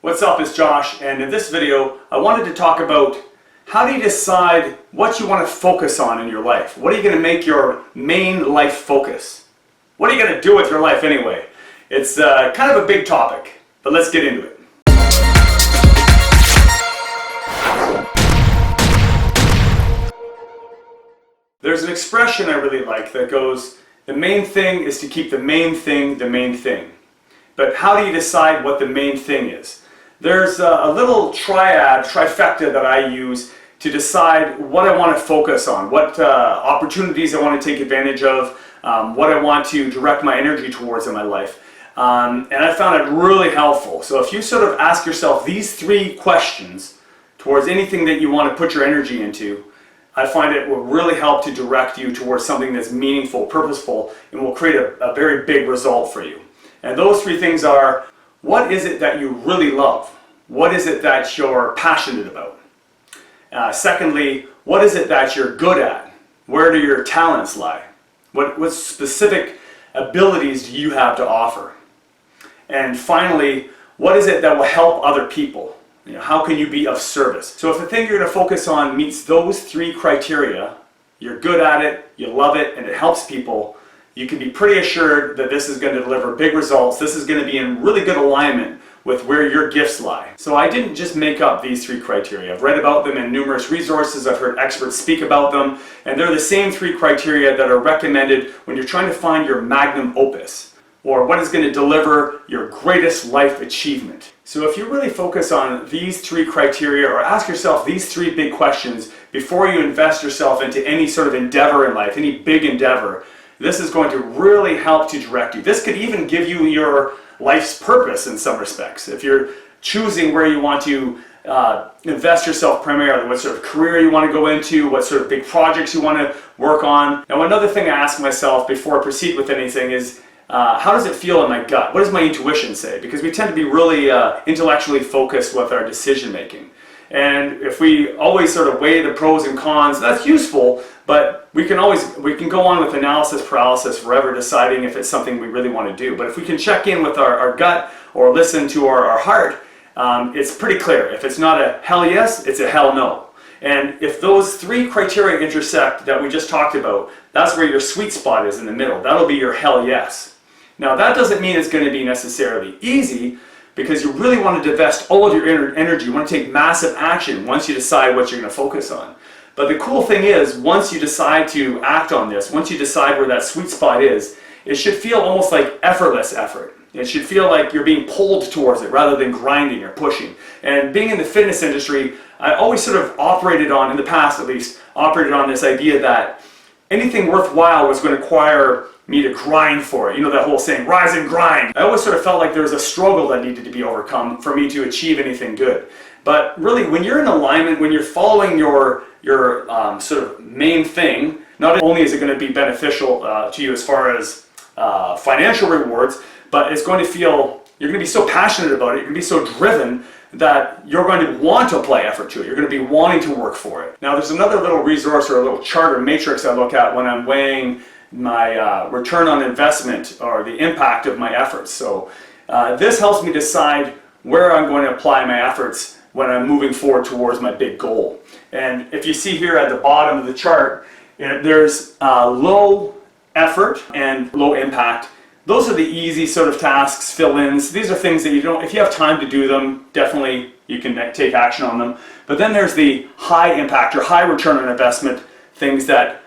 What's up, it's Josh, and in this video I wanted to talk about how do you decide what you want to focus on in your life. What are you going to make your main life focus? What are you going to do with your life anyway? It's kind of a big topic, but let's get into it. There's an expression I really like that goes, the main thing is to keep the main thing the main thing. But how do you decide what the main thing is? There's a little trifecta that I use to decide what I want to focus on, what opportunities I want to take advantage of, what I want to direct my energy towards in my life. And I found it really helpful. So if you sort of ask yourself these three questions towards anything that you want to put your energy into, I find it will really help to direct you towards something that's meaningful, purposeful, and will create a very big result for you. And those three things are, what is it that you really love? What is it that you're passionate about? Secondly, what is it that you're good at? Where do your talents lie? What specific abilities do you have to offer? And finally, what is it that will help other people? How can you be of service? So if the thing you're going to focus on meets those three criteria, you're good at it, you love it, and it helps people, you can be pretty assured that this is going to deliver big results. This is going to be in really good alignment with where your gifts lie. So I didn't just make up these three criteria. I've read about them in numerous resources, I've heard experts speak about them, and they're the same three criteria that are recommended when you're trying to find your magnum opus, or what is going to deliver your greatest life achievement. So if you really focus on these three criteria, or ask yourself these three big questions before you invest yourself into any sort of endeavor in life, any big endeavor, this is going to really help to direct you. This could even give you your life's purpose in some respects. If you're choosing where you want to invest yourself primarily, what sort of career you want to go into, what sort of big projects you want to work on. Now, another thing I ask myself before I proceed with anything is, how does it feel in my gut? What does my intuition say? Because we tend to be really intellectually focused with our decision making. And if we always sort of weigh the pros and cons, that's useful, but we can go on with analysis paralysis forever deciding if it's something we really want to do. But if we can check in with our gut or listen to our heart, it's pretty clear. If it's not a hell yes, it's a hell no. And if those three criteria intersect that we just talked about, that's where your sweet spot is in the middle. That'll be your hell yes. Now that doesn't mean it's going to be necessarily easy, because you really want to divest all of your energy. You want to take massive action once you decide what you're going to focus on. But the cool thing is, once you decide to act on this, once you decide where that sweet spot is, it should feel almost like effortless effort. It should feel like you're being pulled towards it rather than grinding or pushing. And being in the fitness industry, I always sort of operated on, in the past at least, operated on this idea that anything worthwhile was going to require me to grind for it. You know that whole saying, rise and grind. I always sort of felt like there was a struggle that needed to be overcome for me to achieve anything good. But really, when you're in alignment, when you're following your sort of main thing, not only is it going to be beneficial to you as far as financial rewards, but it's going to feel, you're going to be so passionate about it, you're going to be so driven that you're going to want to apply effort to it. You're going to be wanting to work for it. Now, there's another little resource or a little chart or matrix I look at when I'm weighing my return on investment or the impact of my efforts. So this helps me decide where I'm going to apply my efforts when I'm moving forward towards my big goal. And if you see here at the bottom of the chart, there's low effort and low impact. Those are the easy sort of tasks, fill-ins. These are things that you don't, if you have time to do them, definitely you can take action on them. But then there's the high impact or high return on investment, things that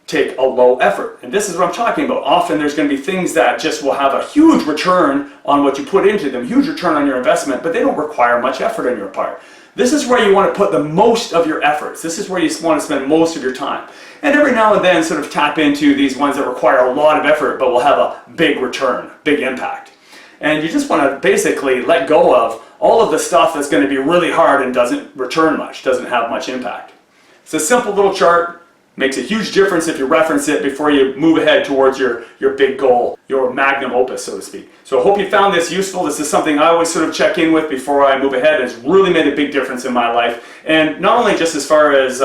take a low effort. And this is what I'm talking about. Often there's going to be things that just will have a huge return on what you put into them, huge return on your investment, but they don't require much effort on your part. This is where you want to put the most of your efforts. This is where you want to spend most of your time. And every now and then sort of tap into these ones that require a lot of effort but will have a big return, big impact. And you just want to basically let go of all of the stuff that's going to be really hard and doesn't return much, doesn't have much impact. It's a simple little chart. Makes a huge difference if you reference it before you move ahead towards your big goal, your magnum opus, so to speak. So I hope you found this useful. This is something I always sort of check in with before I move ahead. It's really made a big difference in my life. And not only just as far as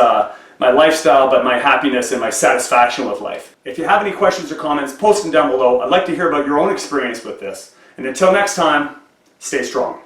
my lifestyle, but my happiness and my satisfaction with life. If you have any questions or comments, post them down below. I'd like to hear about your own experience with this. And until next time, stay strong.